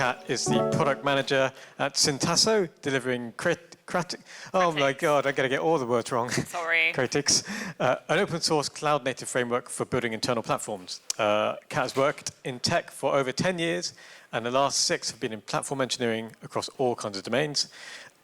Kat is the product manager at Syntasso, delivering oh my God, I'm going to get all the words wrong. Sorry. Critics. An open source cloud native framework for building internal platforms. Kat has worked in tech for over 10 years, and the last 6 have been in platform engineering across all kinds of domains.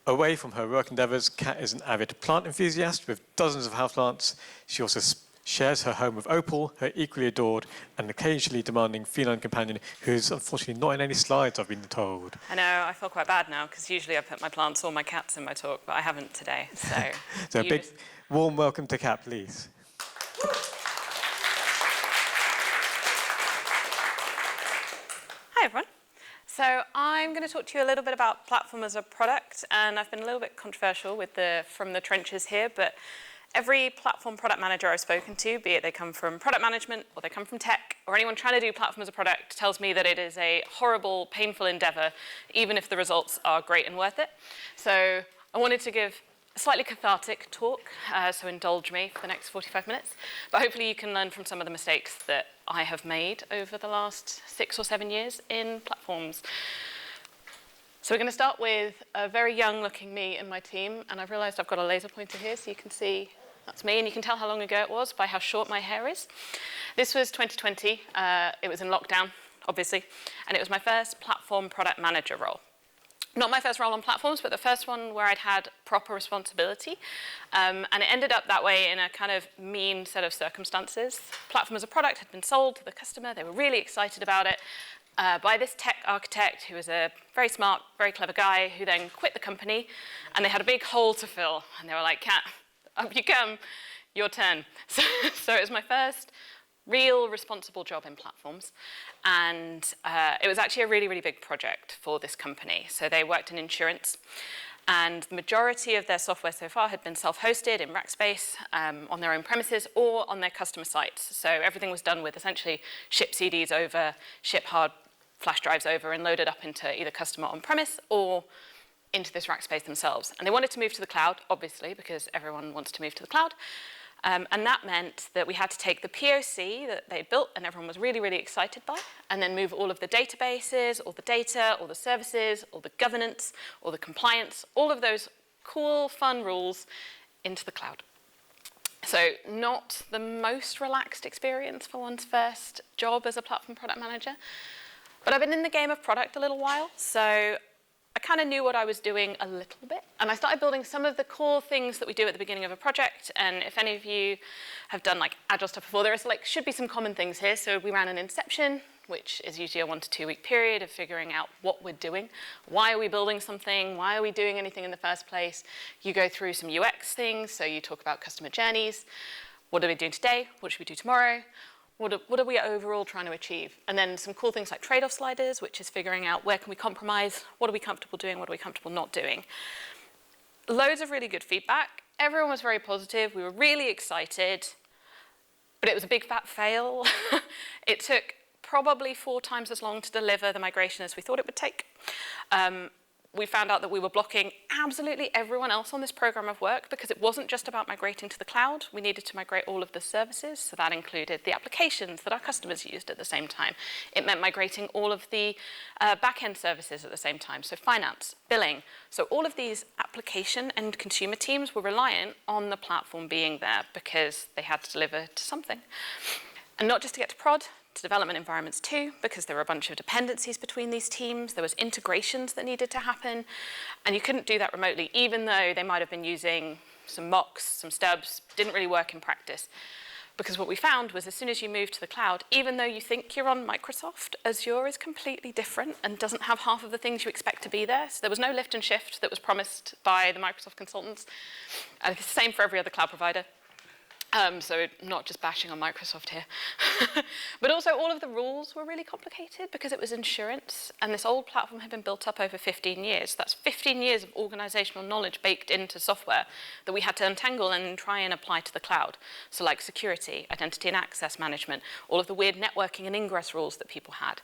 Away from her work endeavors, Kat is an avid plant enthusiast with dozens of houseplants. She also shares her home with Opal, her equally adored and occasionally demanding feline companion, who's unfortunately not in any slides, I've been told. I know, I feel quite bad now, because usually I put my plants or my cats in my talk, but I haven't today, so... So a big, warm welcome to Kat, please. Hi, everyone. So I'm going to talk to you a little bit about platform as a product, and I've been a little bit controversial with from the trenches here, but every platform product manager I've spoken to, be it they come from product management or they come from tech, or anyone trying to do platform as a product, tells me that it is a horrible, painful endeavor, even if the results are great and worth it. So I wanted to give a slightly cathartic talk, so indulge me for the next 45 minutes. But hopefully you can learn from some of the mistakes that I have made over the last 6 or 7 years in platforms. So we're going to start with a very young-looking me and my team, and I've realized I've got a laser pointer here, so you can see that's me, and you can tell how long ago it was by how short my hair is. This was 2020. It was in lockdown, obviously, and it was my first platform product manager role. Not my first role on platforms, but the first one where I'd had proper responsibility. And it ended up that way in a kind of mean set of circumstances. Platform as a product had been sold to the customer. They were really excited about it. By this tech architect who was a very smart, very clever guy who then quit the company, and they had a big hole to fill. And they were like, Kat, up you come, your turn. So it was my first real responsible job in platforms. And it was actually a really, really big project for this company. So they worked in insurance. And the majority of their software so far had been self-hosted in Rackspace on their own premises or on their customer sites. So everything was done with essentially ship CDs over, ship hard flash drives over, and loaded up into either customer on-premise or into this Rackspace themselves. And they wanted to move to the cloud, obviously, because everyone wants to move to the cloud. And that meant that we had to take the POC that they built and everyone was really, really excited by, and then move all of the databases, all the data, all the services, all the governance, all the compliance, all of those cool, fun rules into the cloud. So not the most relaxed experience for one's first job as a platform product manager. But I've been in the game of product a little while, so I kind of knew what I was doing a little bit. And I started building some of the core things that we do at the beginning of a project. And if any of you have done like Agile stuff before, there should be some common things here. So we ran an inception, which is usually a 1 to 2 week period of figuring out what we're doing. Why are we building something? Why are we doing anything in the first place? You go through some UX things. So you talk about customer journeys. What are we doing today? What should we do tomorrow? What are we overall trying to achieve? And then some cool things like trade-off sliders, which is figuring out where can we compromise, what are we comfortable doing, what are we comfortable not doing. Loads of really good feedback. Everyone was very positive. We were really excited, but it was a big fat fail. It took probably 4 times as long to deliver the migration as we thought it would take. We found out that we were blocking absolutely everyone else on this program of work because it wasn't just about migrating to the cloud. We needed to migrate all of the services, so that included the applications that our customers used at the same time. It meant migrating all of the back-end services at the same time, so finance, billing. So all of these application and consumer teams were reliant on the platform being there because they had to deliver to something. And not just to get to prod, to development environments too, because there were a bunch of dependencies between these teams. There was integrations that needed to happen, and you couldn't do that remotely, even though they might have been using some mocks, some stubs, didn't really work in practice. Because what we found was as soon as you move to the cloud, even though you think you're on Microsoft, Azure is completely different and doesn't have half of the things you expect to be there. So there was no lift and shift that was promised by the Microsoft consultants. And it's the same for every other cloud provider. So not just bashing on Microsoft here. But also all of the rules were really complicated because it was insurance, and this old platform had been built up over 15 years. That's 15 years of organizational knowledge baked into software that we had to untangle and try and apply to the cloud. So like security, identity and access management, all of the weird networking and ingress rules that people had.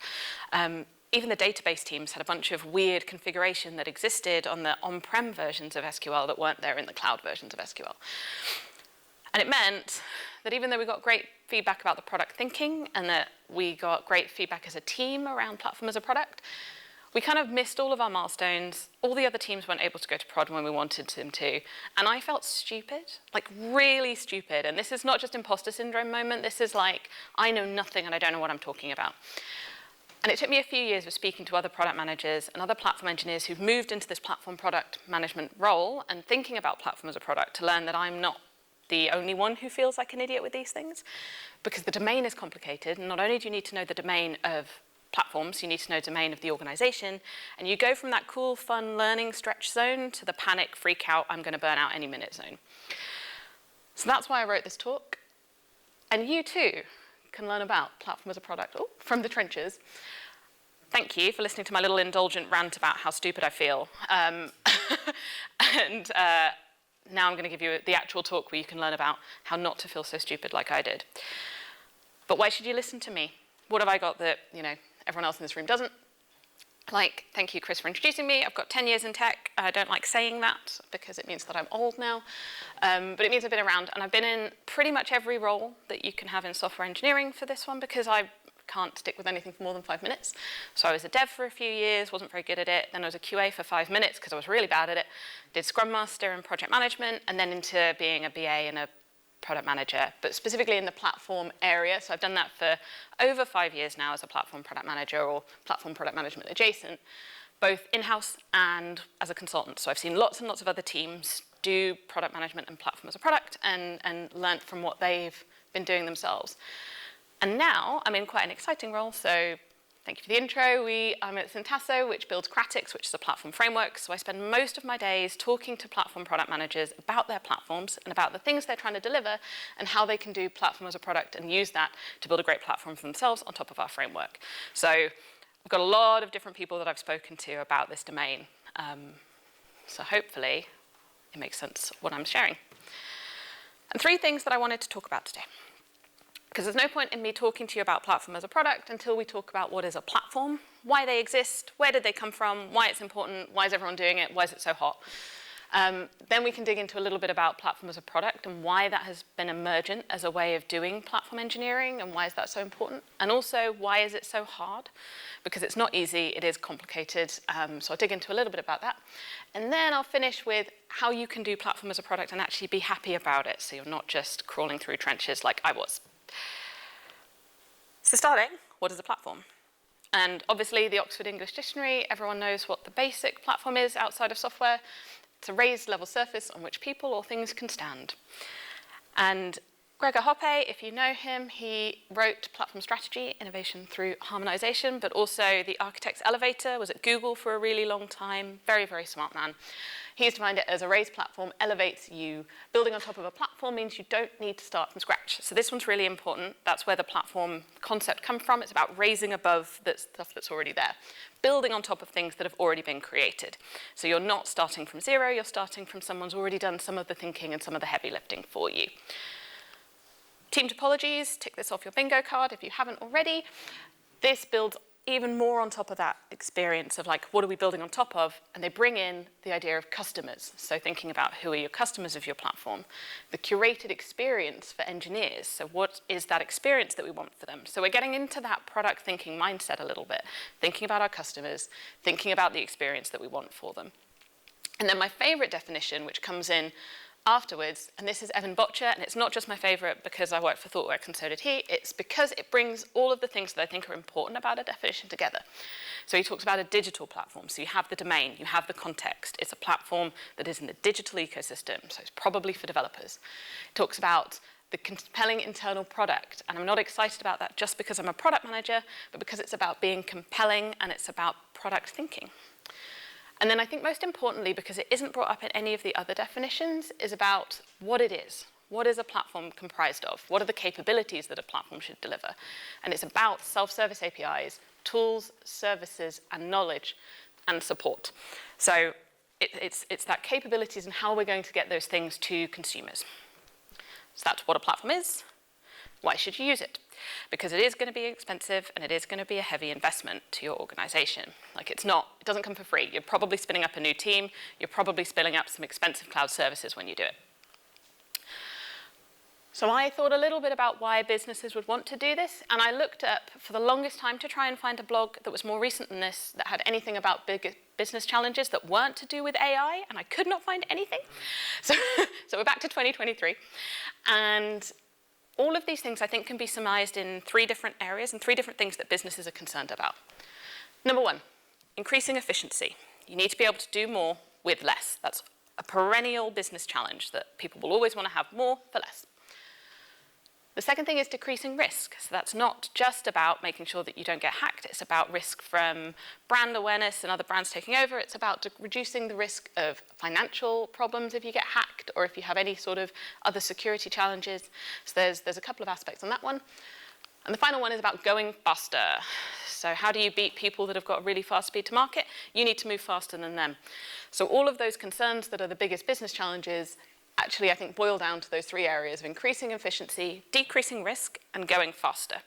Even the database teams had a bunch of weird configuration that existed on the on-prem versions of SQL that weren't there in the cloud versions of SQL. And it meant that even though we got great feedback about the product thinking and that we got great feedback as a team around platform as a product, We kind of missed all of our milestones. All the other teams weren't able to go to prod when we wanted them to. And I felt stupid, like really stupid. And this is not just imposter syndrome moment. This is like, I know nothing and I don't know what I'm talking about. And it took me a few years of speaking to other product managers and other platform engineers who've moved into this platform product management role and thinking about platform as a product to learn that I'm not the only one who feels like an idiot with these things. Because the domain is complicated. And not only do you need to know the domain of platforms, you need to know domain of the organization, and you go from that cool, fun learning stretch zone to the panic, freak out, I'm going to burn out any minute zone. So that's why I wrote this talk. And you too can learn about platform as a product from the trenches. Thank you for listening to my little indulgent rant about how stupid I feel. Now I'm going to give you the actual talk where you can learn about how not to feel so stupid like I did. But why should you listen to me? What have I got that, everyone else in this room doesn't? Thank you, Chris, for introducing me. I've got 10 years in tech. I don't like saying that because it means that I'm old now. But it means I've been around, and I've been in pretty much every role that you can have in software engineering for this one because I can't stick with anything for more than 5 minutes. So I was a dev for a few years, wasn't very good at it. Then I was a QA for 5 minutes because I was really bad at it. Did Scrum Master and project management, and then into being a BA and a product manager, but specifically in the platform area. So I've done that for over 5 years now as a platform product manager or platform product management adjacent, both in-house and as a consultant. So I've seen lots and lots of other teams do product management and platform as a product and learnt from what they've been doing themselves. And now I'm in quite an exciting role. So thank you for the intro. I'm at Syntasso, which builds Kratix, which is a platform framework. So I spend most of my days talking to platform product managers about their platforms and about the things they're trying to deliver and how they can do platform as a product and use that to build a great platform for themselves on top of our framework. So I've got a lot of different people that I've spoken to about this domain. So hopefully it makes sense what I'm sharing. And 3 things that I wanted to talk about today. Because there's no point in me talking to you about platform as a product until we talk about what is a platform, why they exist, where did they come from, why it's important, why is everyone doing it, why is it so hot. Then we can dig into a little bit about platform as a product and why that has been emergent as a way of doing platform engineering and why is that so important. And also, why is it so hard? Because it's not easy, it is complicated. So I'll dig into a little bit about that. And then I'll finish with how you can do platform as a product and actually be happy about it so you're not just crawling through trenches like I was. So starting, what is a platform? And obviously the Oxford English Dictionary, everyone knows what the basic platform is outside of software. It's a raised level surface on which people or things can stand. And Gregor Hoppe, if you know him, he wrote Platform Strategy, Innovation Through Harmonization, but also the Architect's Elevator, was at Google for a really long time. Very, very smart man. He's defined it as a raised platform elevates you. Building on top of a platform means you don't need to start from scratch. So this one's really important. That's where the platform concept comes from. It's about raising above that stuff that's already there. Building on top of things that have already been created. So you're not starting from zero, you're starting from someone's already done some of the thinking and some of the heavy lifting for you. Team topologies, tick this off your bingo card if you haven't already. This builds even more on top of that experience of what are we building on top of? And they bring in the idea of customers. So thinking about who are your customers of your platform, the curated experience for engineers. So what is that experience that we want for them? So we're getting into that product thinking mindset a little bit, thinking about our customers, thinking about the experience that we want for them. And then my favorite definition, which comes in afterwards, and this is Evan Botcher, and it's not just my favorite because I work for ThoughtWorks and so did he, it's because it brings all of the things that I think are important about a definition together. So he talks about a digital platform. So you have the domain, you have the context. It's a platform that is in the digital ecosystem, so it's probably for developers. He talks about the compelling internal product, and I'm not excited about that just because I'm a product manager, but because it's about being compelling and it's about product thinking. And then I think most importantly, because it isn't brought up in any of the other definitions, is about what it is. What is a platform comprised of? What are the capabilities that a platform should deliver? And it's about self-service APIs, tools, services, and knowledge, and support. So it's that capabilities and how we're going to get those things to consumers. So that's what a platform is. Why should you use it? Because it is going to be expensive and it is going to be a heavy investment to your organization. It doesn't come for free. You're probably spinning up a new team. You're probably spinning up some expensive cloud services when you do it. So I thought a little bit about why businesses would want to do this, and I looked up for the longest time to try and find a blog that was more recent than this, that had anything about big business challenges that weren't to do with AI, and I could not find anything. So we're back to 2023. And all of these things, I think, can be surmised in 3 different areas and 3 different things that businesses are concerned about. Number 1, increasing efficiency. You need to be able to do more with less. That's a perennial business challenge, that people will always want to have more for less. The second thing is decreasing risk. So that's not just about making sure that you don't get hacked. It's about risk from brand awareness and other brands taking over. It's about reducing the risk of financial problems if you get hacked or if you have any sort of other security challenges. So there's a couple of aspects on that one. And the final one is about going faster. So how do you beat people that have got a really fast speed to market? You need to move faster than them. So all of those concerns that are the biggest business challenges actually, I think, boil down to those 3 areas of increasing efficiency, decreasing risk, and going faster.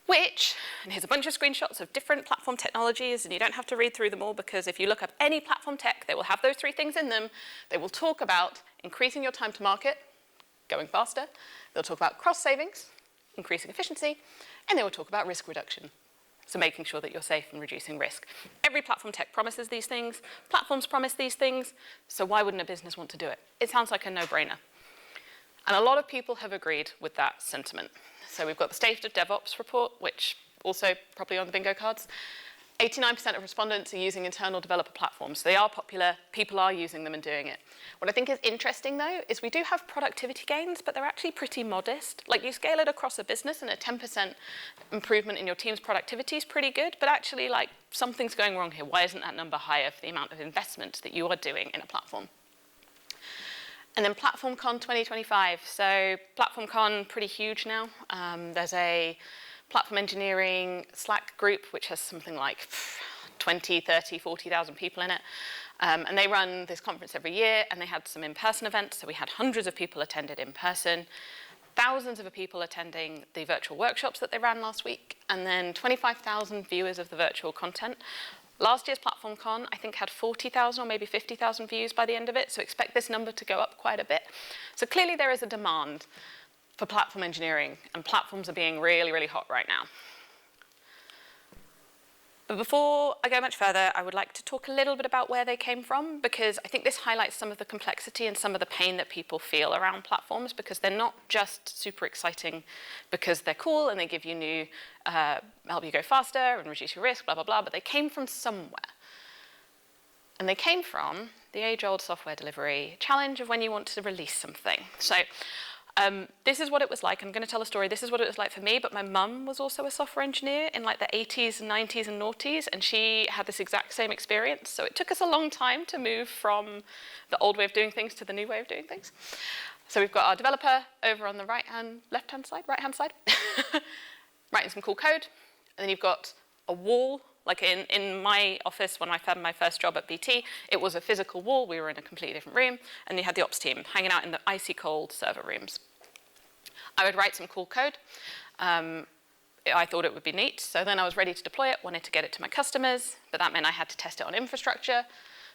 Which, and here's a bunch of screenshots of different platform technologies, and you don't have to read through them all, because if you look up any platform tech, they will have those 3 things in them. They will talk about increasing your time to market, going faster. They'll talk about cost savings, increasing efficiency, and they will talk about risk reduction. So making sure that you're safe and reducing risk. Every platform tech promises these things. Platforms promise these things. So why wouldn't a business want to do it? It sounds like a no-brainer. And a lot of people have agreed with that sentiment. So we've got the State of DevOps report, which also probably on the bingo cards. 89% of respondents are using internal developer platforms. They are popular. People are using them and doing it. What I think is interesting, though, is we do have productivity gains, but they're actually pretty modest. Like, you scale it across a business, and a 10% improvement in your team's productivity is pretty good, but actually, like, something's going wrong here. Why isn't that number higher for the amount of investment that you are doing in a platform? And then PlatformCon 2025. So PlatformCon, pretty huge now. There's a platform engineering Slack group, which has something like 20, 30, 40,000 people in it. And they run this conference every year, and they had some in-person events. So we had hundreds of people attended in person, thousands of people attending the virtual workshops that they ran last week, and then 25,000 viewers of the virtual content. Last year's PlatformCon, I think, had 40,000 or maybe 50,000 views by the end of it, so expect this number to go up quite a bit. So clearly there is a demand for platform engineering, and platforms are being really, really hot right now. But before I go much further, I would like to talk a little bit about where they came from, because I think this highlights some of the complexity and some of the pain that people feel around platforms, because they're not just super exciting because they're cool and they give you new, help you go faster and reduce your risk, blah, blah, blah, but they came from somewhere. And they came from the age-old software delivery challenge of when you want to release something. So this is what it was like. I'm going to tell a story. This is what it was like for me, but my mum was also a software engineer in like the 80s and 90s and noughties, and she had this exact same experience. So it took us a long time to move from the old way of doing things to the new way of doing things. So we've got our developer over on the left-hand side, writing some cool code. And then you've got a wall. Like in my office, when I had my first job at BT, it was a physical wall. We were in a completely different room, and you had the ops team hanging out in the icy cold server rooms. I would write some cool code. I thought it would be neat, so then I was ready to deploy it, wanted to get it to my customers, but that meant I had to test it on infrastructure.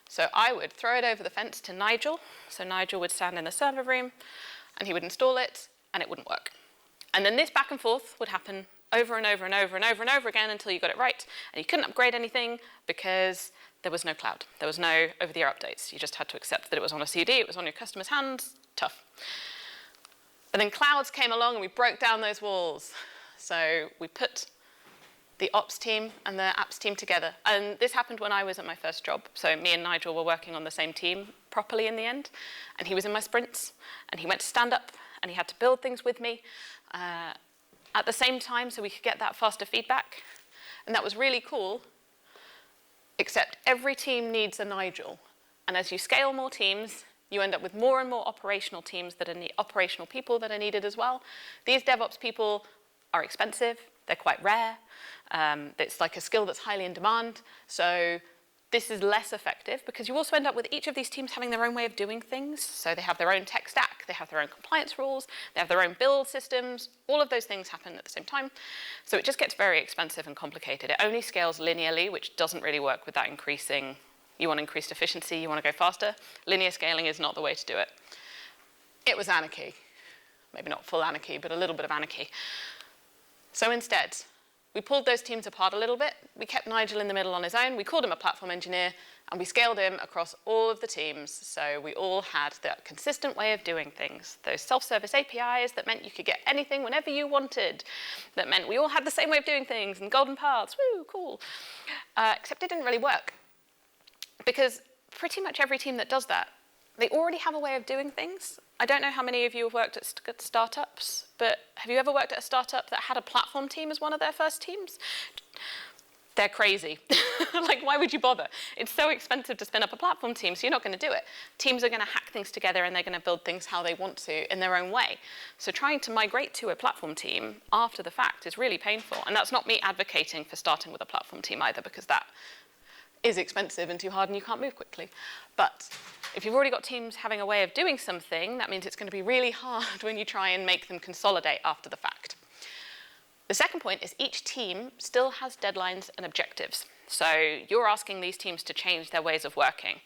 So I would throw it over the fence to Nigel. So Nigel would stand in the server room, and he would install it, and it wouldn't work. And then this back and forth would happen over and over and over and over and over again until you got it right. And you couldn't upgrade anything because there was no cloud. There was no over-the-air updates. You just had to accept that it was on a CD, it was on your customer's hands. Tough. But then clouds came along and we broke down those walls. So we put the ops team and the apps team together. And this happened when I was at my first job. So me and Nigel were working on the same team properly in the end. And he was in my sprints. And he went to stand up and he had to build things with me at the same time so we could get that faster feedback. And that was really cool, except every team needs a Nigel. And as you scale more teams, you end up with more and more operational teams that are operational people that are needed as well. These DevOps people are expensive, they're quite rare. It's like a skill that's highly in demand. So this is less effective because you also end up with each of these teams having their own way of doing things. So they have their own tech stack, they have their own compliance rules, they have their own build systems. All of those things happen at the same time. So it just gets very expensive and complicated. It only scales linearly, which doesn't really work with that increasing. You want increased efficiency, you want to go faster. Linear scaling is not the way to do it. It was anarchy. maybe not full anarchy, but a little bit of anarchy. So instead, we pulled those teams apart a little bit. We kept Nigel in the middle on his own. We called him a platform engineer, and we scaled him across all of the teams. So we all had that consistent way of doing things. Those self-service APIs that meant you could get anything whenever you wanted. That meant we all had the same way of doing things and golden paths. Woo, cool. Except it didn't really work. Because pretty much every team that does that, they already have a way of doing things. I don't know how many of you have worked at startups, but have you ever worked at a startup that had a platform team as one of their first teams? They're crazy. Like, why would you bother? It's so expensive to spin up a platform team, so you're not going to do it. Teams are going to hack things together, and they're going to build things how they want to in their own way. So trying to migrate to a platform team after the fact is really painful. And that's not me advocating for starting with a platform team either, because that is expensive and too hard and you can't move quickly. But if you've already got teams having a way of doing something, that means it's going to be really hard when you try and make them consolidate after the fact. The second point is each team still has deadlines and objectives. So you're asking these teams to change their ways of working.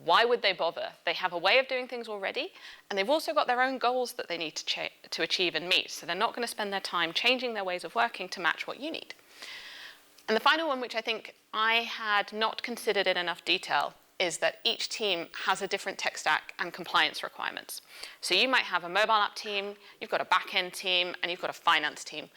Why would they bother? They have a way of doing things already, and they've also got their own goals that they need to achieve and meet. So they're not going to spend their time changing their ways of working to match what you need. And the final one, which I think I had not considered in enough detail, is that each team has a different tech stack and compliance requirements. So you might have a mobile app team, you've got a back-end team, and you've got a finance team.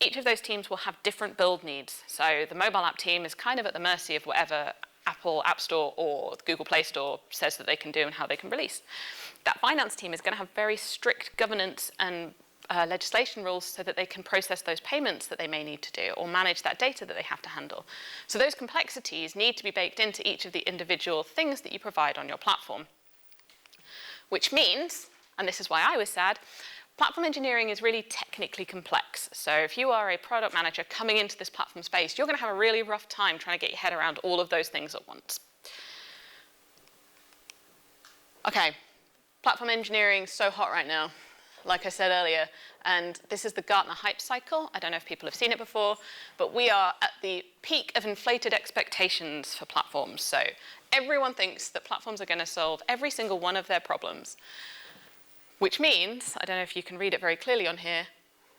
Each of those teams will have different build needs. So the mobile app team is kind of at the mercy of whatever Apple App Store or Google Play Store says that they can do and how they can release. That finance team is going to have very strict governance and legislation rules so that they can process those payments that they may need to do or manage that data that they have to handle. So those complexities need to be baked into each of the individual things that you provide on your platform. Which means, and this is why I was sad, platform engineering is really technically complex. So if you are a product manager coming into this platform space, you're going to have a really rough time trying to get your head around all of those things at once. Okay, platform engineering is so hot right now, like I said earlier, and this is the Gartner hype cycle. I don't know if people have seen it before, but we are at the peak of inflated expectations for platforms. So everyone thinks that platforms are going to solve every single one of their problems, which means, I don't know if you can read it very clearly on here,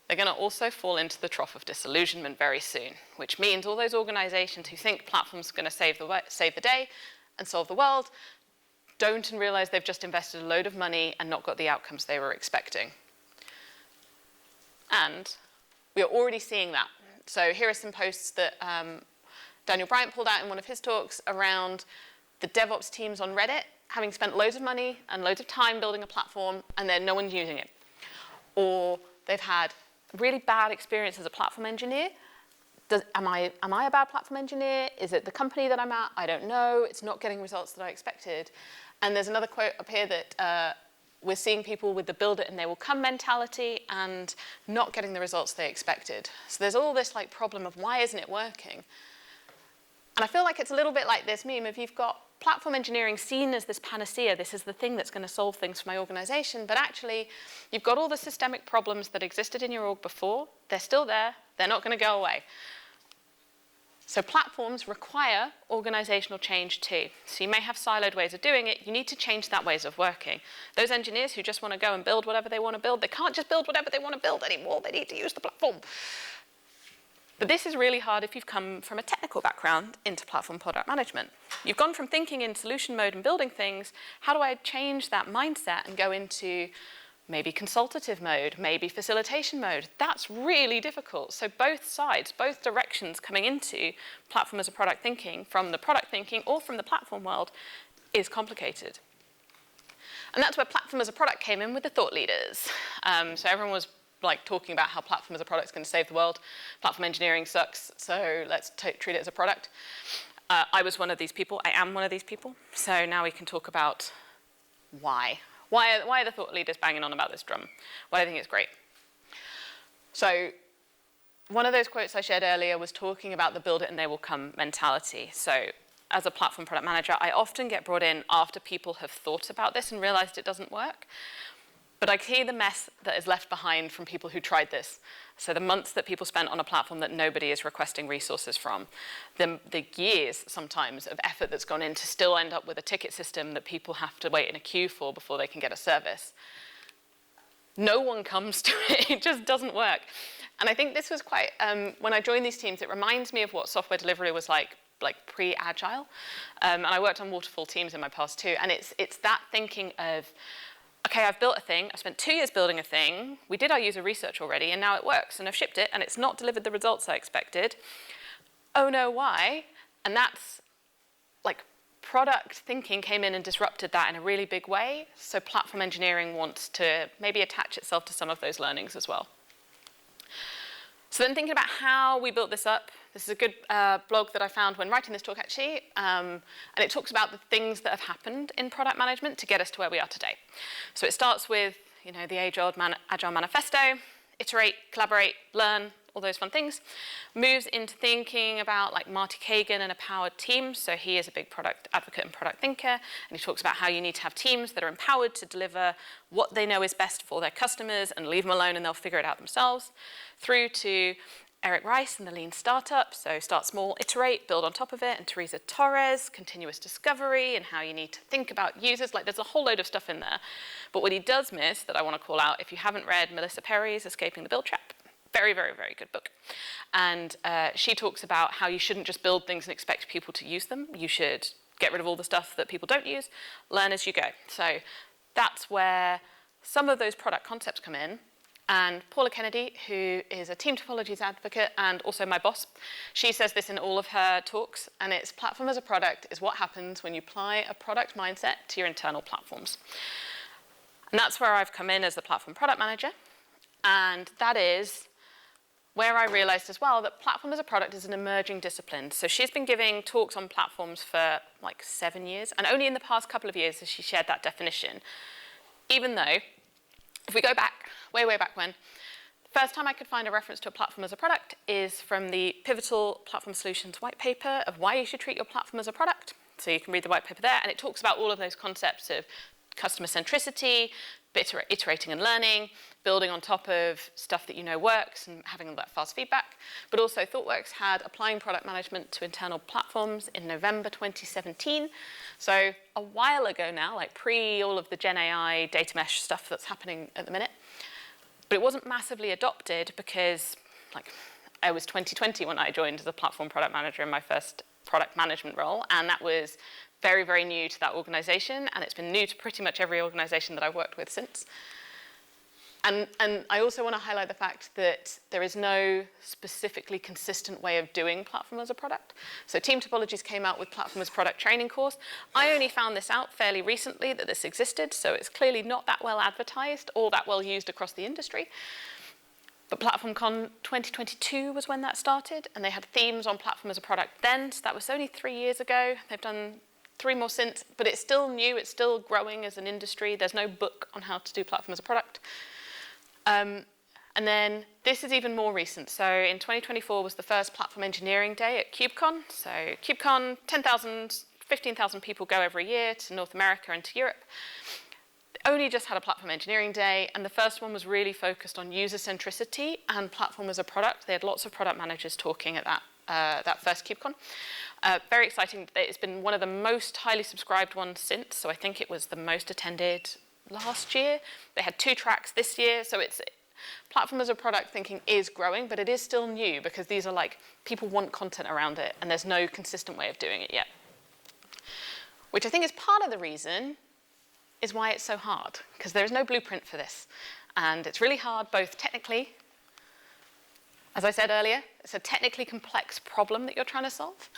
they're going to also fall into the trough of disillusionment very soon, which means all those organizations who think platforms are going to save the day and solve the world don't and realize they've just invested a load of money and not got the outcomes they were expecting. And we are already seeing that. So here are some posts that Daniel Bryant pulled out in one of his talks around the DevOps teams on Reddit having spent loads of money and loads of time building a platform, and then no one's using it. Or they've had really bad experience as a platform engineer. Am I a bad platform engineer? Is it the company that I'm at? I don't know. It's not getting results that I expected. And there's another quote up here that we're seeing people with the build it and they will come mentality and not getting the results they expected. So there's all this like problem of why isn't it working? And I feel like it's a little bit like this meme of you've got platform engineering seen as this panacea, this is the thing that's going to solve things for my organization, but actually you've got all the systemic problems that existed in your org before, they're still there, they're not going to go away. So platforms require organizational change too. So you may have siloed ways of doing it, you need to change that ways of working. Those engineers who just want to go and build whatever they want to build, they can't just build whatever they want to build anymore, they need to use the platform. But this is really hard if you've come from a technical background into platform product management. You've gone from thinking in solution mode and building things, how do I change that mindset and go into maybe consultative mode, maybe facilitation mode? That's really difficult. So both sides, both directions coming into platform as a product thinking, from the product thinking or from the platform world, is complicated. And that's where platform as a product came in with the thought leaders. So everyone was like talking about how platform as a product is going to save the world. Platform engineering sucks, so let's treat it as a product. I was one of these people. I am one of these people. So now we can talk about why. Why are the thought leaders banging on about this drum? Well, I think it's great. So one of those quotes I shared earlier was talking about the build it and they will come mentality. So as a platform product manager, I often get brought in after people have thought about this and realized it doesn't work. But I see the mess that is left behind from people who tried this. So the months that people spent on a platform that nobody is requesting resources from, the years sometimes of effort that's gone in to still end up with a ticket system that people have to wait in a queue for before they can get a service. no one comes to it. It just doesn't work. And I think this was quite, when I joined these teams, it reminds me of what software delivery was like pre-Agile. And I worked on waterfall teams in my past too. And it's that thinking of, okay, I've built a thing, I've spent 2 years building a thing, we did our user research already, and now it works, and I've shipped it, and it's not delivered the results I expected. Oh no, why? And that's like product thinking came in and disrupted that in a really big way. So platform engineering wants to maybe attach itself to some of those learnings as well. So then thinking about how we built this up, this is a good blog that I found when writing this talk actually, and it talks about the things that have happened in product management to get us to where we are today. So it starts with, the Agile manifesto, iterate, collaborate, learn, all those fun things. Moves into thinking about like Marty Kagan and a powered team. So he is a big product advocate and product thinker, and he talks about how you need to have teams that are empowered to deliver what they know is best for their customers and leave them alone and they'll figure it out themselves. Through to Eric Rice and the lean startup. So start small, iterate, build on top of it. And Teresa Torres, continuous discovery and how you need to think about users. Like there's a whole load of stuff in there. But what he does miss that I want to call out, if you haven't read Melissa Perry's Escaping the Build Trap, very, very, very good book. And she talks about how you shouldn't just build things and expect people to use them. You should get rid of all the stuff that people don't use, learn as you go. So that's where some of those product concepts come in. And Paula Kennedy, who is a team topologies advocate and also my boss, she says this in all of her talks, and it's platform as a product is what happens when you apply a product mindset to your internal platforms. And that's where I've come in as the platform product manager. And that is where I realized as well that platform as a product is an emerging discipline. So she's been giving talks on platforms for like 7 years, and only in the past couple of years has she shared that definition. Even though, if we go back, way, way back when, the first time I could find a reference to a platform as a product is from the Pivotal Platform Solutions white paper of why you should treat your platform as a product. So you can read the white paper there, and it talks about all of those concepts of customer centricity, iterating and learning, building on top of stuff that you know works and having all that fast feedback. But also ThoughtWorks had applying product management to internal platforms in November 2017. So a while ago now, like pre all of the Gen AI data mesh stuff that's happening at the minute. But it wasn't massively adopted because I was 2020 when I joined as a platform product manager in my first product management role, and that was very, very new to that organization, and it's been new to pretty much every organization that I've worked with since. And I also want to highlight the fact that there is no specifically consistent way of doing platform as a product. So Team Topologies came out with platform as product training course. I only found this out fairly recently that this existed, so it's clearly not that well advertised or that well used across the industry. But PlatformCon 2022 was when that started, and they had themes on platform as a product then, so that was only 3 years ago. They've done 3 more since, but it's still new, it's still growing as an industry. There's no book on how to do platform as a product. And then this is even more recent. So in 2024 was the first platform engineering day at KubeCon. So KubeCon, 10,000, 15,000 people go every year to North America and to Europe. Only just had a platform engineering day, and the first one was really focused on user centricity and platform as a product. They had lots of product managers talking at that first KubeCon. Very exciting. It's been one of the most highly subscribed ones since, so I think it was the most attended last year. They had 2 tracks this year, so it's platform as a product thinking is growing, but it is still new because these are like, people want content around it, and there's no consistent way of doing it yet. Which I think is part of the reason is why it's so hard, because there is no blueprint for this. And it's really hard both technically, as I said earlier, it's a technically complex problem that you're trying to solve,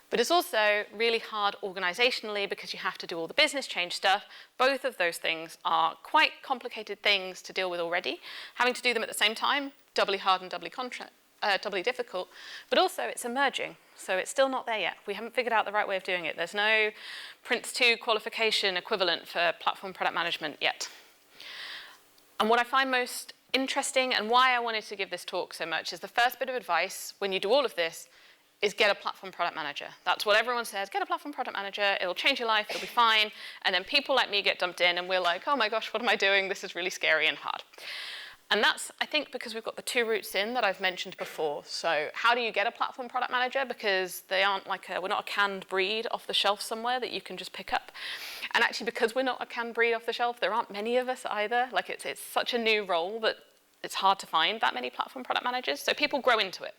but it's also really hard organizationally because you have to do all the business change stuff. Both of those things are quite complicated things to deal with already. Having to do them at the same time, doubly hard and doubly difficult, but also it's emerging. So it's still not there yet. We haven't figured out the right way of doing it. There's no Prince 2 qualification equivalent for platform product management yet. And what I find most interesting and why I wanted to give this talk so much is the first bit of advice when you do all of this is get a platform product manager. That's what everyone says, get a platform product manager, it'll change your life, it'll be fine. And then people like me get dumped in and we're like, oh my gosh, what am I doing? This is really scary and hard. And that's, I think, because we've got the 2 routes in that I've mentioned before. So how do you get a platform product manager? Because they aren't like we're not a canned breed off the shelf somewhere that you can just pick up. And actually, because we're not a canned breed off the shelf, there aren't many of us either. Like it's such a new role that it's hard to find that many platform product managers. So people grow into it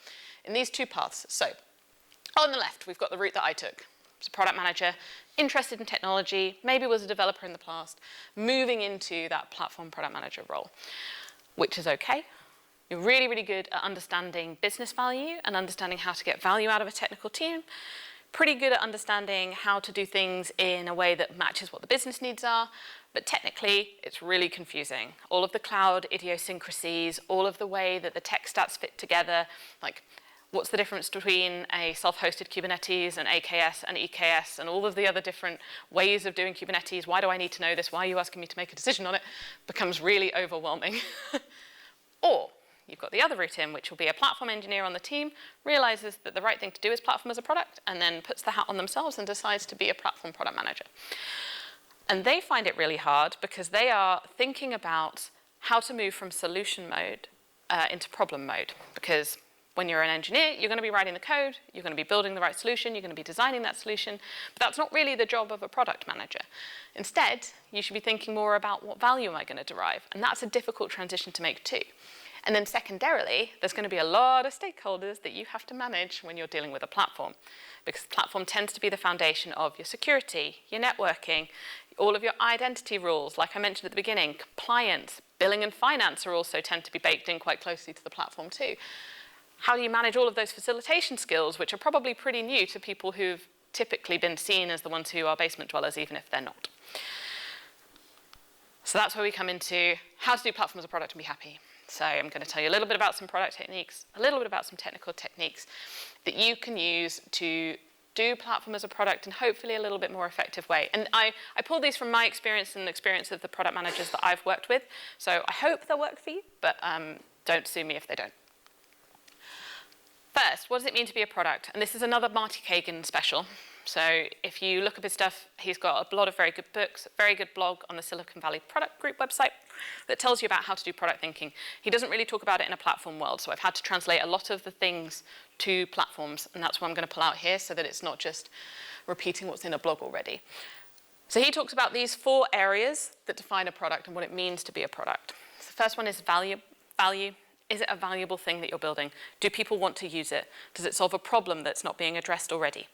in these two paths. So on the left, we've got the route that I took. As a product manager, interested in technology, maybe was a developer in the past, moving into that platform product manager role, which is okay. You're really, really good at understanding business value and understanding how to get value out of a technical team. Pretty good at understanding how to do things in a way that matches what the business needs are. But technically, it's really confusing. All of the cloud idiosyncrasies, all of the way that the tech stacks fit together, like what's the difference between a self-hosted Kubernetes and AKS and EKS and all of the other different ways of doing Kubernetes? Why do I need to know this? Why are you asking me to make a decision on it? Becomes really overwhelming. Or you've got the other route in, which will be a platform engineer on the team, realizes that the right thing to do is platform as a product, and then puts the hat on themselves and decides to be a platform product manager. And they find it really hard because they are thinking about how to move from solution mode into problem mode. Because when you're an engineer, you're going to be writing the code, you're going to be building the right solution, you're going to be designing that solution, but that's not really the job of a product manager. Instead, you should be thinking more about what value am I going to derive, and that's a difficult transition to make too. And then secondarily, there's going to be a lot of stakeholders that you have to manage when you're dealing with a platform, because the platform tends to be the foundation of your security, your networking, all of your identity rules, like I mentioned at the beginning, compliance, billing and finance are also tend to be baked in quite closely to the platform too. How do you manage all of those facilitation skills, which are probably pretty new to people who've typically been seen as the ones who are basement dwellers, even if they're not? So that's where we come into how to do platform as a product and be happy. So I'm going to tell you a little bit about some product techniques, a little bit about some technical techniques that you can use to do platform as a product in hopefully a little bit more effective way. And I pulled these from my experience and the experience of the product managers that I've worked with. So I hope they'll work for you, but don't sue me if they don't. First, what does it mean to be a product? And this is another Marty Kagan special. So if you look up his stuff, he's got a lot of very good books, a very good blog on the Silicon Valley Product Group website that tells you about how to do product thinking. He doesn't really talk about it in a platform world, so I've had to translate a lot of the things to platforms, and that's what I'm going to pull out here so that it's not just repeating what's in a blog already. So he talks about these 4 areas that define a product and what it means to be a product. So the first one is value. Is it a valuable thing that you're building? Do people want to use it? Does it solve a problem that's not being addressed already?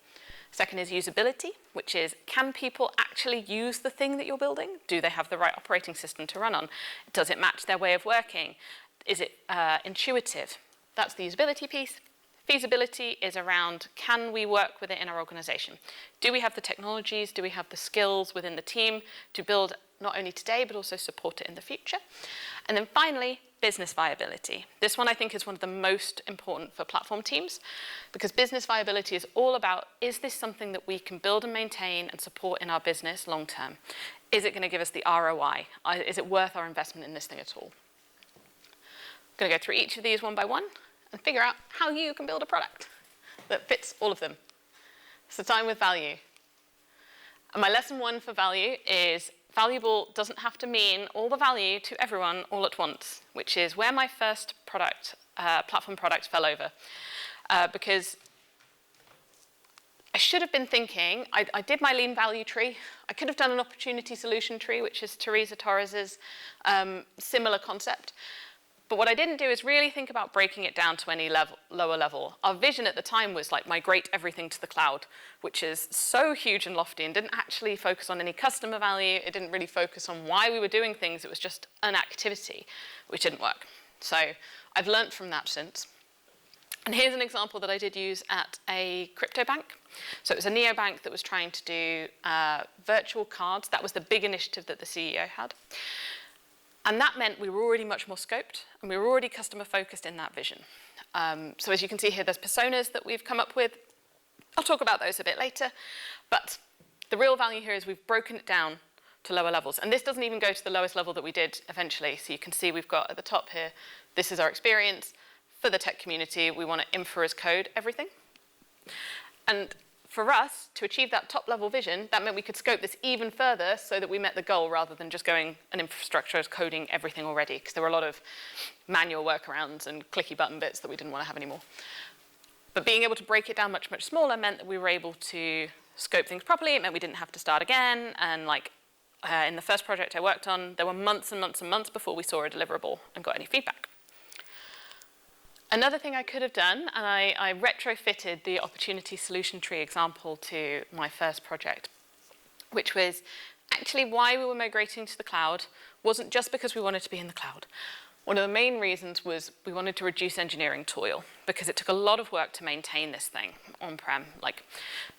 Second is usability, which is, can people actually use the thing that you're building? Do they have the right operating system to run on? Does it match their way of working? Is it intuitive? That's the usability piece. Feasibility is around, can we work with it in our organization? Do we have the technologies? Do we have the skills within the team to build not only today, but also support it in the future? And then finally, business viability. This one I think is one of the most important for platform teams, because business viability is all about, is this something that we can build and maintain and support in our business long term? Is it going to give us the ROI? Is it worth our investment in this thing at all? I'm going to go through each of these one by one and figure out how you can build a product that fits all of them. So time with value. And my lesson 1 for value is, valuable doesn't have to mean all the value to everyone all at once, which is where my first product, platform product fell over. Because I should have been thinking, I did my lean value tree. I could have done an opportunity solution tree, which is Teresa Torres's similar concept. But what I didn't do is really think about breaking it down to any lower level. Our vision at the time was like migrate everything to the cloud, which is so huge and lofty and didn't actually focus on any customer value. It didn't really focus on why we were doing things. It was just an activity, which didn't work. So I've learned from that since. And here's an example that I did use at a crypto bank. So it was a neobank that was trying to do virtual cards. That was the big initiative that the CEO had. And that meant we were already much more scoped, and we were already customer focused in that vision. So as you can see here, there's personas that we've come up with. I'll talk about those a bit later. But the real value here is we've broken it down to lower levels. And this doesn't even go to the lowest level that we did eventually. So you can see we've got at the top here, this is our experience. For the tech community, we want to infra as code everything. And for us, to achieve that top-level vision, that meant we could scope this even further so that we met the goal rather than just going an infrastructure as coding everything already, because there were a lot of manual workarounds and clicky button bits that we didn't want to have anymore. But being able to break it down much, much smaller meant that we were able to scope things properly. It meant we didn't have to start again. And like in the first project I worked on, there were months and months and months before we saw a deliverable and got any feedback. Another thing I could have done, and I retrofitted the opportunity solution tree example to my first project, which was actually why we were migrating to the cloud wasn't just because we wanted to be in the cloud. One of the main reasons was we wanted to reduce engineering toil because it took a lot of work to maintain this thing on-prem. Like,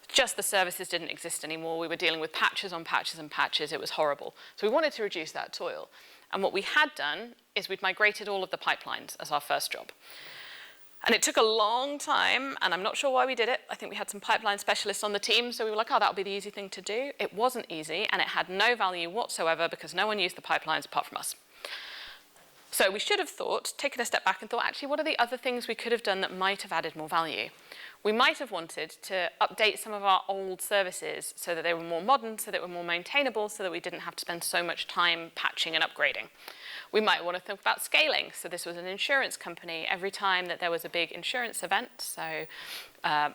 just the services didn't exist anymore. We were dealing with patches on patches and patches. It was horrible. So we wanted to reduce that toil. And what we had done is we'd migrated all of the pipelines as our first job. And it took a long time, and I'm not sure why we did it. I think we had some pipeline specialists on the team, so we were like, oh, that'll be the easy thing to do. It wasn't easy, and it had no value whatsoever because no one used the pipelines apart from us. So we should have taken a step back and thought, actually, what are the other things we could have done that might have added more value? We might have wanted to update some of our old services so that they were more modern, so that they were more maintainable, so that we didn't have to spend so much time patching and upgrading. We might want to think about scaling. So this was an insurance company. Every time that there was a big insurance event, so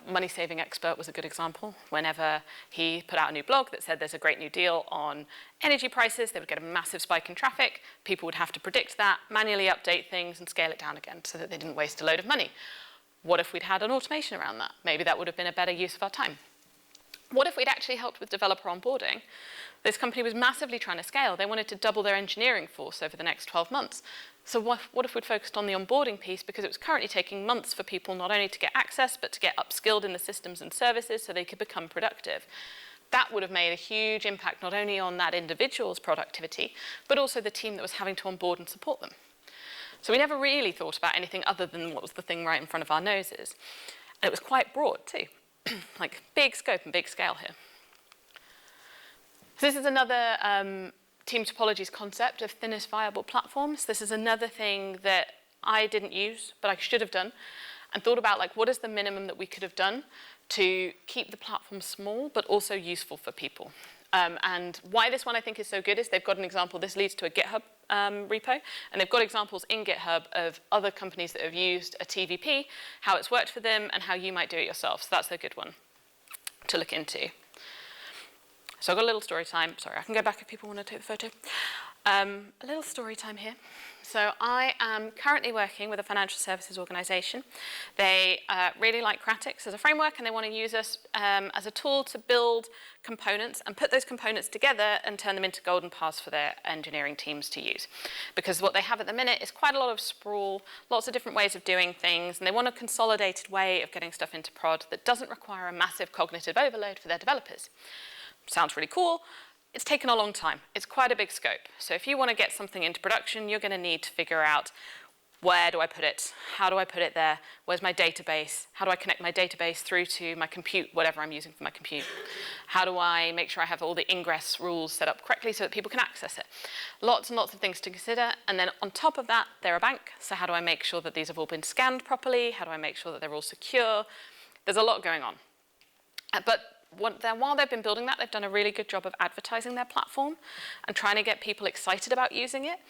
Money Saving Expert was a good example. Whenever he put out a new blog that said there's a great new deal on energy prices, they would get a massive spike in traffic. People would have to predict that, manually update things, and scale it down again so that they didn't waste a load of money. What if we'd had an automation around that? Maybe that would have been a better use of our time. What if we'd actually helped with developer onboarding? This company was massively trying to scale. They wanted to double their engineering force over the next 12 months. So what if we'd focused on the onboarding piece, because it was currently taking months for people not only to get access, but to get upskilled in the systems and services so they could become productive. That would have made a huge impact not only on that individual's productivity, but also the team that was having to onboard and support them. So we never really thought about anything other than what was the thing right in front of our noses. And it was quite broad too, like big scope and big scale here. So this is another team topologies concept of thinnest viable platforms. This is another thing that I didn't use, but I should have done, and thought about like what is the minimum that we could have done to keep the platform small, but also useful for people. And why this one I think is so good is they've got an example. This leads to a GitHub repo, and they've got examples in GitHub of other companies that have used a TVP, how it's worked for them, and how you might do it yourself. So that's a good one to look into. So I've got a little story time. Sorry, I can go back if people want to take the photo. A little story time here. So I am currently working with a financial services organization. They really like Kratix as a framework, and they want to use us as a tool to build components and put those components together and turn them into golden paths for their engineering teams to use. Because what they have at the minute is quite a lot of sprawl, lots of different ways of doing things, and they want a consolidated way of getting stuff into prod that doesn't require a massive cognitive overload for their developers. Sounds really cool. It's taken a long time. It's quite a big scope. So if you want to get something into production, you're going to need to figure out, where do I put it? How do I put it there? Where's my database? How do I connect my database through to my compute, whatever I'm using for my compute? How do I make sure I have all the ingress rules set up correctly so that people can access it? Lots and lots of things to consider. And then on top of that, they're a bank. So how do I make sure that these have all been scanned properly? How do I make sure that they're all secure? There's a lot going on. But while they've been building that, they've done a really good job of advertising their platform and trying to get people excited about using it.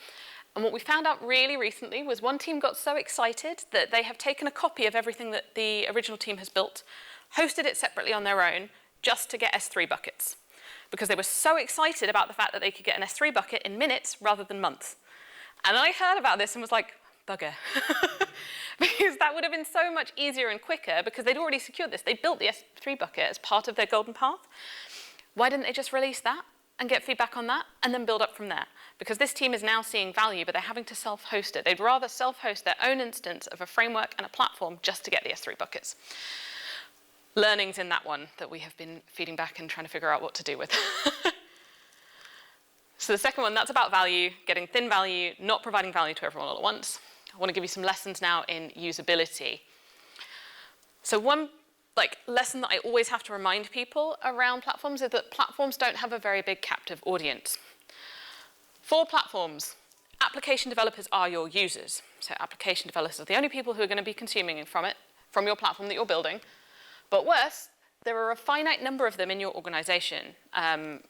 And what we found out really recently was one team got so excited that they have taken a copy of everything that the original team has built, hosted it separately on their own, just to get S3 buckets. Because they were so excited about the fact that they could get an S3 bucket in minutes rather than months. And I heard about this and was like, bugger. Because that would have been so much easier and quicker because they'd already secured this. They built the S3 bucket as part of their golden path. Why didn't they just release that and get feedback on that and then build up from there? Because this team is now seeing value, but they're having to self-host it. They'd rather self-host their own instance of a framework and a platform just to get the S3 buckets. Learnings in that one that we have been feeding back and trying to figure out what to do with. So the second one, that's about value, getting thin value, not providing value to everyone all at once. I want to give you some lessons now in usability. So one lesson that I always have to remind people around platforms is that platforms don't have a very big captive audience. For platforms, application developers are your users. So application developers are the only people who are going to be consuming from your platform that you're building. But worse, there are a finite number of them in your organization.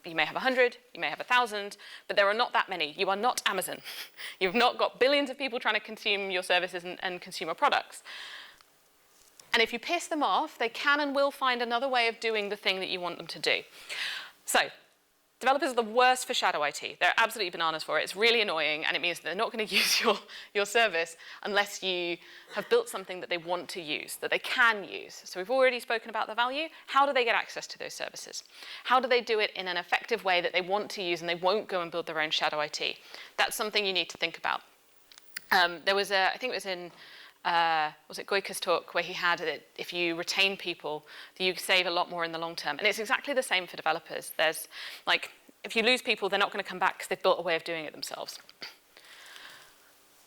You may have 100, you may have 1,000, but there are not that many. You are not Amazon. You've not got billions of people trying to consume your services and consumer products. And if you piss them off, they can and will find another way of doing the thing that you want them to do. So developers are the worst for shadow IT. They're absolutely bananas for it. It's really annoying, and it means they're not going to use your service unless you have built something that they want to use, that they can use. So we've already spoken about the value. How do they get access to those services? How do they do it in an effective way that they want to use and they won't go and build their own shadow IT? That's something you need to think about. There was I think it was in, was it Goika's talk, where he had that if you retain people, you save a lot more in the long term. And it's exactly the same for developers. There's, like, if you lose people, they're not going to come back because they've built a way of doing it themselves.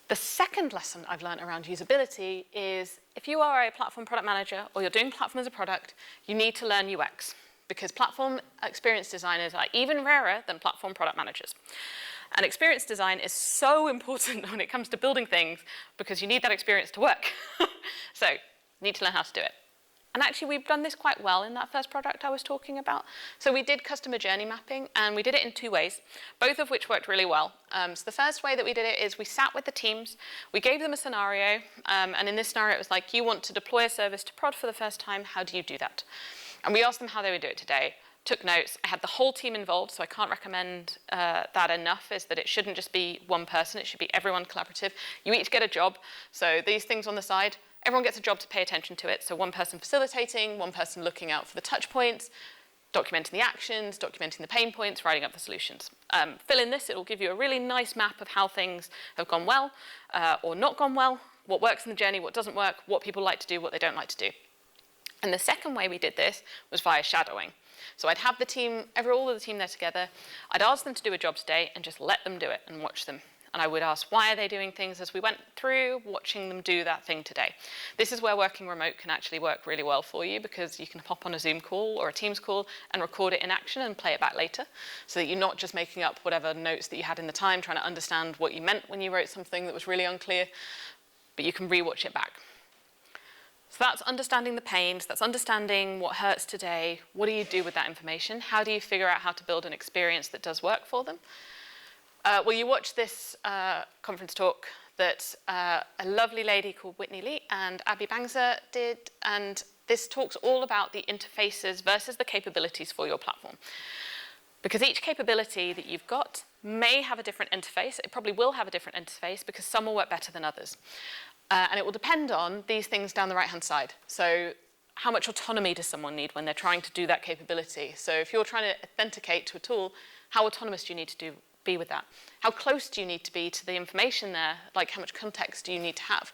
The second lesson I've learned around usability is if you are a platform product manager or you're doing platform as a product, you need to learn UX, because platform experience designers are even rarer than platform product managers. And experience design is so important when it comes to building things because you need that experience to work. So you need to learn how to do it. And actually, we've done this quite well in that first product I was talking about. So we did customer journey mapping, and we did it in 2 ways, both of which worked really well. So the first way that we did it is we sat with the teams, we gave them a scenario, and in this scenario it was like, you want to deploy a service to prod for the first time, how do you do that? And we asked them how they would do it today. Took notes. I had the whole team involved, so I can't recommend that enough, is that it shouldn't just be one person, it should be everyone collaborative. You each get a job, so these things on the side, everyone gets a job to pay attention to it. So one person facilitating, one person looking out for the touch points, documenting the actions, documenting the pain points, writing up the solutions. Fill in this, it will give you a really nice map of how things have gone well or not gone well, what works in the journey, what doesn't work, what people like to do, what they don't like to do. And the second way we did this was via shadowing. So I'd have the team, all of the team there together. I'd ask them to do a job today and just let them do it and watch them. And I would ask, why are they doing things as we went through, watching them do that thing today. This is where working remote can actually work really well for you, because you can hop on a Zoom call or a Teams call and record it in action and play it back later, so that you're not just making up whatever notes that you had in the time, trying to understand what you meant when you wrote something that was really unclear, but you can rewatch it back. So that's understanding the pains, that's understanding what hurts today. What do you do with that information? How do you figure out how to build an experience that does work for them? Well, you watched this conference talk that a lovely lady called Whitney Lee and Abby Bangsa did, and this talks all about the interfaces versus the capabilities for your platform. Because each capability that you've got may have a different interface. It probably will have a different interface because some will work better than others. And it will depend on these things down the right-hand side. So how much autonomy does someone need when they're trying to do that capability? So if you're trying to authenticate to a tool, how autonomous do you need to be with that? How close do you need to be to the information there? Like, how much context do you need to have?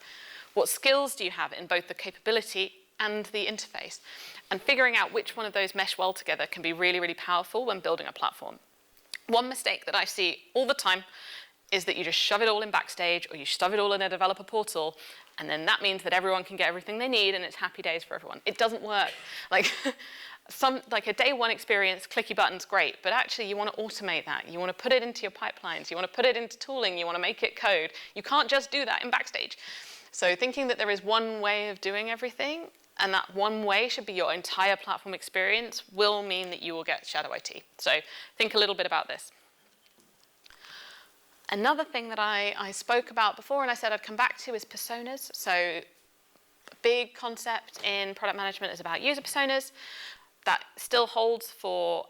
What skills do you have in both the capability and the interface? And figuring out which one of those mesh well together can be really, really powerful when building a platform. One mistake that I see all the time is that you just shove it all in Backstage, or you shove it all in a developer portal, and then that means that everyone can get everything they need and it's happy days for everyone. It doesn't work. Like a day one experience, clicky buttons, great, but actually you want to automate that. You want to put it into your pipelines, you want to put it into tooling, you want to make it code. You can't just do that in Backstage. So thinking that there is one way of doing everything, and that one way should be your entire platform experience, will mean that you will get shadow IT. So think a little bit about this. Another thing that I spoke about before and I said I'd come back to is personas. So a big concept in product management is about user personas. That still holds for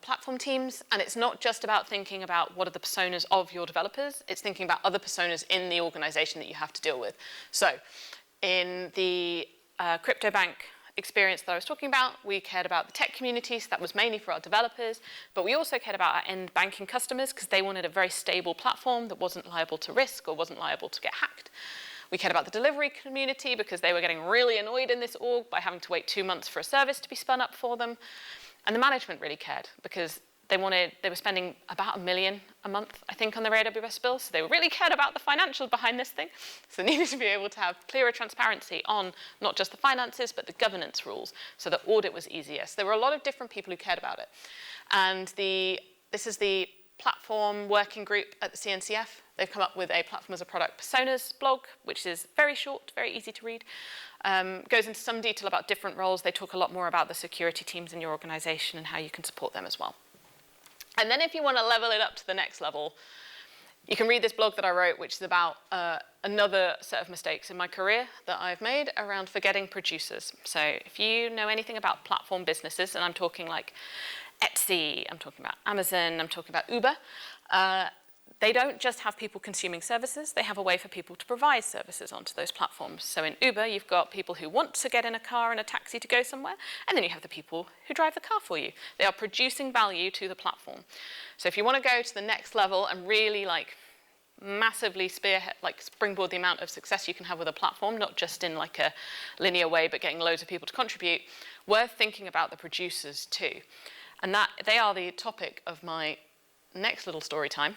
platform teams, and it's not just about thinking about what are the personas of your developers, it's thinking about other personas in the organization that you have to deal with. So in the crypto bank experience that I was talking about, we cared about the tech community, so that was mainly for our developers, but we also cared about our end banking customers because they wanted a very stable platform that wasn't liable to risk or wasn't liable to get hacked. We cared about the delivery community because they were getting really annoyed in this org by having to wait 2 months for a service to be spun up for them. And the management really cared because they were spending about $1 million a month, I think, on their AWS bill. So they really cared about the financials behind this thing. So they needed to be able to have clearer transparency on not just the finances, but the governance rules. So the audit was easier. So there were a lot of different people who cared about it. And this is the platform working group at the CNCF. They've come up with a platform as a product personas blog, which is very short, very easy to read. Goes into some detail about different roles. They talk a lot more about the security teams in your organization and how you can support them as well. And then if you want to level it up to the next level, You can read this blog that I wrote, which is about another set of mistakes in my career that I've made around forgetting producers. So if you know anything about platform businesses, and I'm talking like Etsy, I'm talking about Amazon, I'm talking about Uber, they don't just have people consuming services, they have a way for people to provide services onto those platforms. So in Uber, you've got people who want to get in a car and a taxi to go somewhere, and then you have the people who drive the car for you. They are producing value to the platform. So if you want to go to the next level and really like massively spearhead, like springboard the amount of success you can have with a platform, not just in like a linear way, but getting loads of people to contribute, worth thinking about the producers too. And that they are the topic of my next little story time.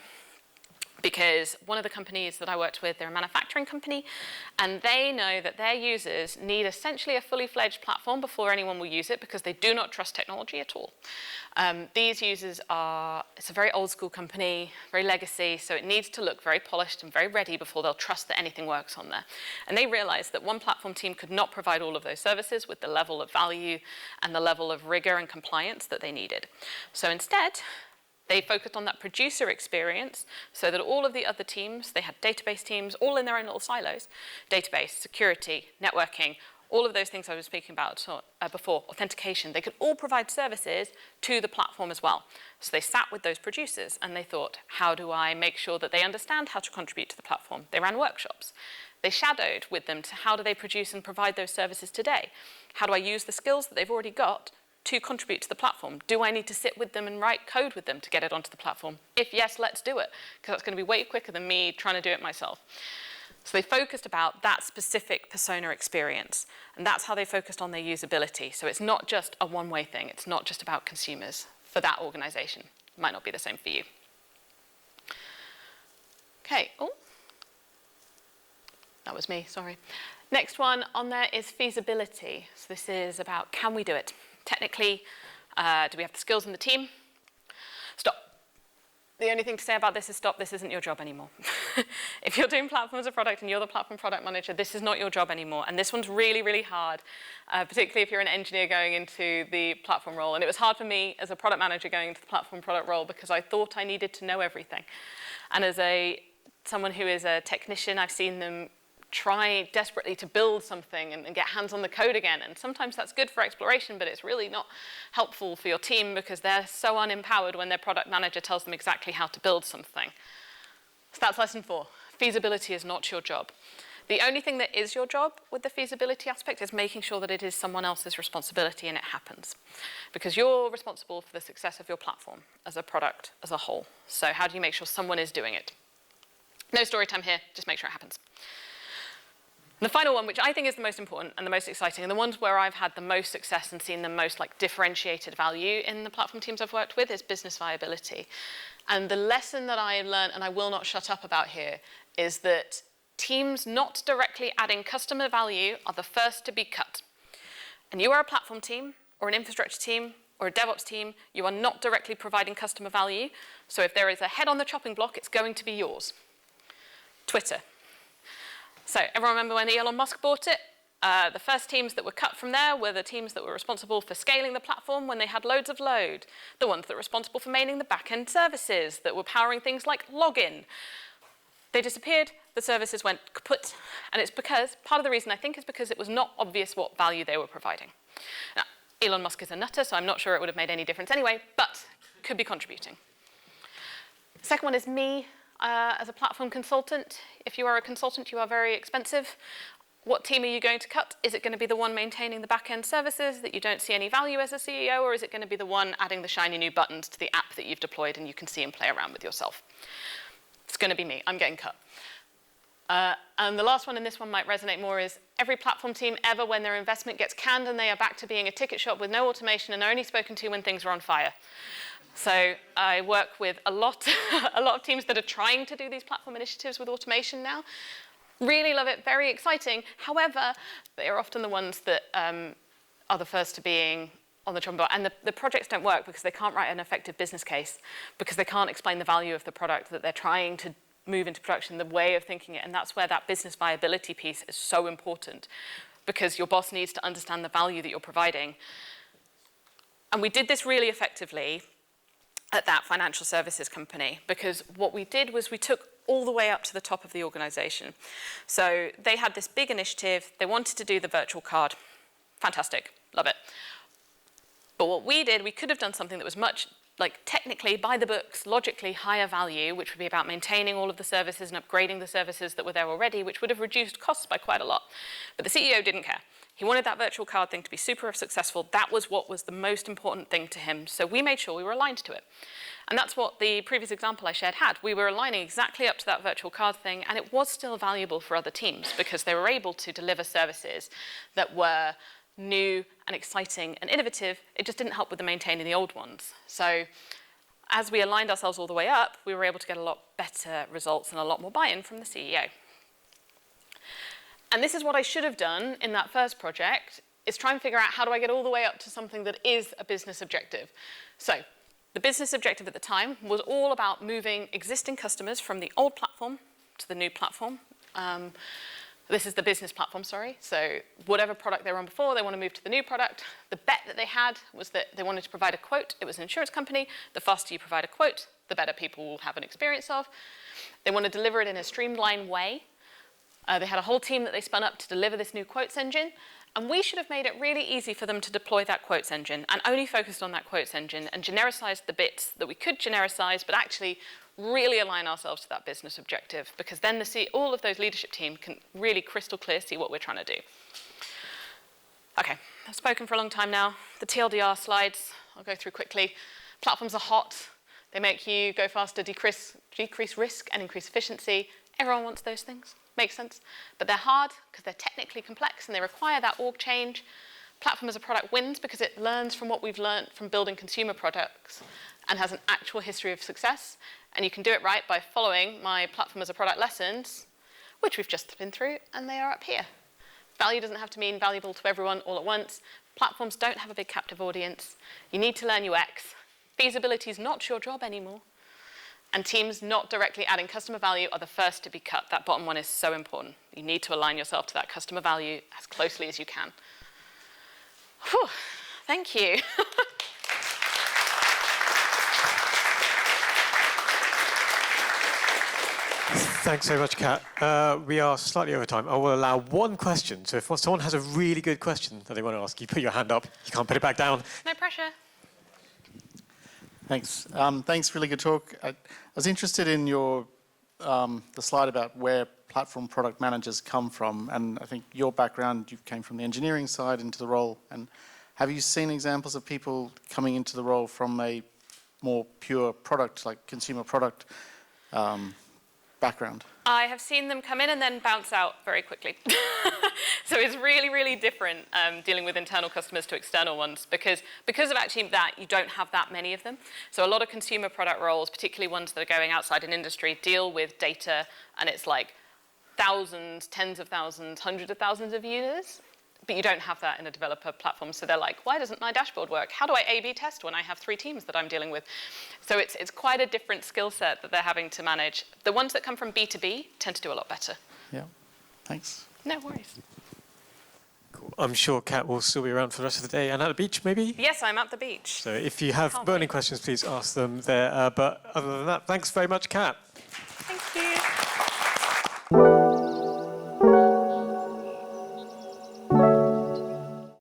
Because one of the companies that I worked with, they're a manufacturing company, and they know that their users need essentially a fully fledged platform before anyone will use it because they do not trust technology at all. These users it's a very old school company, very legacy, so it needs to look very polished and very ready before they'll trust that anything works on there. And they realized that one platform team could not provide all of those services with the level of value and the level of rigor and compliance that they needed. So instead, they focused on that producer experience so that all of the other teams, they had database teams, all in their own little silos, database, security, networking, all of those things I was speaking about before, authentication, they could all provide services to the platform as well. So they sat with those producers and they thought, how do I make sure that they understand how to contribute to the platform? They ran workshops. They shadowed with them to how do they produce and provide those services today? How do I use the skills that they've already got to contribute to the platform? Do I need to sit with them and write code with them to get it onto the platform? If yes, let's do it, because that's going to be way quicker than me trying to do it myself. So they focused about that specific persona experience, and that's how they focused on their usability. So it's not just a one-way thing. It's not just about consumers for that organization. It might not be the same for you. Okay, oh, that was me, sorry. Next one on there is feasibility. So this is about, can we do it? Technically, do we have the skills in the team? Stop. The only thing to say about this is stop, this isn't your job anymore. If you're doing platform as a product and you're the platform product manager, this is not your job anymore. And this one's really, really hard, particularly if you're an engineer going into the platform role. And it was hard for me as a product manager going into the platform product role because I thought I needed to know everything. And as someone who is a technician, I've seen them try desperately to build something and get hands on the code again. And sometimes that's good for exploration, but it's really not helpful for your team because they're so unempowered when their product manager tells them exactly how to build something. So that's lesson 4. Feasibility is not your job. The only thing that is your job with the feasibility aspect is making sure that it is someone else's responsibility and it happens. Because you're responsible for the success of your platform as a product as a whole. So how do you make sure someone is doing it? No story time here, just make sure it happens. The final one, which I think is the most important and the most exciting, and the ones where I've had the most success and seen the most like differentiated value in the platform teams I've worked with, is business viability. And the lesson that I learned, and I will not shut up about here, is that teams not directly adding customer value are the first to be cut. And you are a platform team, or an infrastructure team, or a DevOps team, you are not directly providing customer value. So if there is a head on the chopping block, it's going to be yours. Twitter. So everyone remember when Elon Musk bought it? The first teams that were cut from there were the teams that were responsible for scaling the platform when they had loads of load. The ones that were responsible for maintaining the back-end services that were powering things like login. They disappeared, the services went kaput, and it's because, part of the reason I think is because it was not obvious what value they were providing. Now, Elon Musk is a nutter, so I'm not sure it would have made any difference anyway, but could be contributing. Second one is me. As a platform consultant, if you are a consultant, you are very expensive. What team are you going to cut? Is it going to be the one maintaining the back-end services that you don't see any value as a CEO, or is it going to be the one adding the shiny new buttons to the app that you've deployed and you can see and play around with yourself? It's going to be me. I'm getting cut. And the last one, and this one might resonate more, is every platform team ever, when their investment gets canned and they are back to being a ticket shop with no automation and only spoken to when things are on fire. So I work with a lot of teams that are trying to do these platform initiatives with automation now. Really love it, very exciting. However, they are often the ones that are the first to being on the chopping block. And the projects don't work because they can't write an effective business case, because they can't explain the value of the product that they're trying to move into production, the way of thinking it. And that's where that business viability piece is so important, because your boss needs to understand the value that you're providing. And we did this really effectively at that financial services company, because what we did was we took all the way up to the top of the organization. So they had this big initiative. They wanted to do the virtual card. Fantastic. Love it. But what we did, we could have done something that was much, like technically, by the books, logically higher value, which would be about maintaining all of the services and upgrading the services that were there already, which would have reduced costs by quite a lot. But the CEO didn't care. He wanted that virtual card thing to be super successful. That was what was the most important thing to him. So we made sure we were aligned to it. And that's what the previous example I shared had. We were aligning exactly up to that virtual card thing, and it was still valuable for other teams because they were able to deliver services that were new and exciting and innovative. It just didn't help with the maintaining the old ones. So as we aligned ourselves all the way up, we were able to get a lot better results and a lot more buy-in from the CEO. And this is what I should have done in that first project, is try and figure out how do I get all the way up to something that is a business objective. So the business objective at the time was all about moving existing customers from the old platform to the new platform. This is the business platform, sorry. So whatever product they were on before, they want to move to the new product. The bet that they had was that they wanted to provide a quote. It was an insurance company. The faster you provide a quote, the better people will have an experience of. They want to deliver it in a streamlined way. They had a whole team that they spun up to deliver this new quotes engine. And we should have made it really easy for them to deploy that quotes engine and only focused on that quotes engine and genericized the bits that we could genericize, but actually really align ourselves to that business objective, because then all of those leadership team can really crystal clear see what we're trying to do. Okay, I've spoken for a long time now. The TLDR slides, I'll go through quickly. Platforms are hot. They make you go faster, decrease risk, and increase efficiency. Everyone wants those things. Makes sense. But they're hard because they're technically complex and they require that org change. Platform as a product wins because it learns from what we've learned from building consumer products and has an actual history of success. And you can do it right by following my platform as a product lessons, which we've just been through, and they are up here. Value doesn't have to mean valuable to everyone all at once. Platforms don't have a big captive audience. You need to learn UX. Feasibility is not your job anymore. And teams not directly adding customer value are the first to be cut. That bottom one is so important. You need to align yourself to that customer value as closely as you can. Whew, thank you. Thanks very much, Kat. We are slightly over time. I will allow one question. So if someone has a really good question that they want to ask, you put your hand up. You can't put it back down. No pressure. Thanks. Thanks, really good talk. I was interested in your the slide about where platform product managers come from, and I think your background, you came from the engineering side into the role. And have you seen examples of people coming into the role from a more pure product, like consumer product background? I have seen them come in and then bounce out very quickly. So it's really, really different dealing with internal customers to external ones because of actually that, you don't have that many of them. So a lot of consumer product roles, particularly ones that are going outside an industry, deal with data, and it's like thousands, tens of thousands, hundreds of thousands of users. But you don't have that in a developer platform. So they're like, why doesn't my dashboard work? How do I A/B test when I have 3 teams that I'm dealing with? So it's quite a different skill set that they're having to manage. The ones that come from B2B tend to do a lot better. Yeah, thanks. No worries. Cool. I'm sure Kat will still be around for the rest of the day and at the beach, maybe? Yes, I'm at the beach. So if you have burning questions, please ask them there. But other than that, thanks very much, Kat.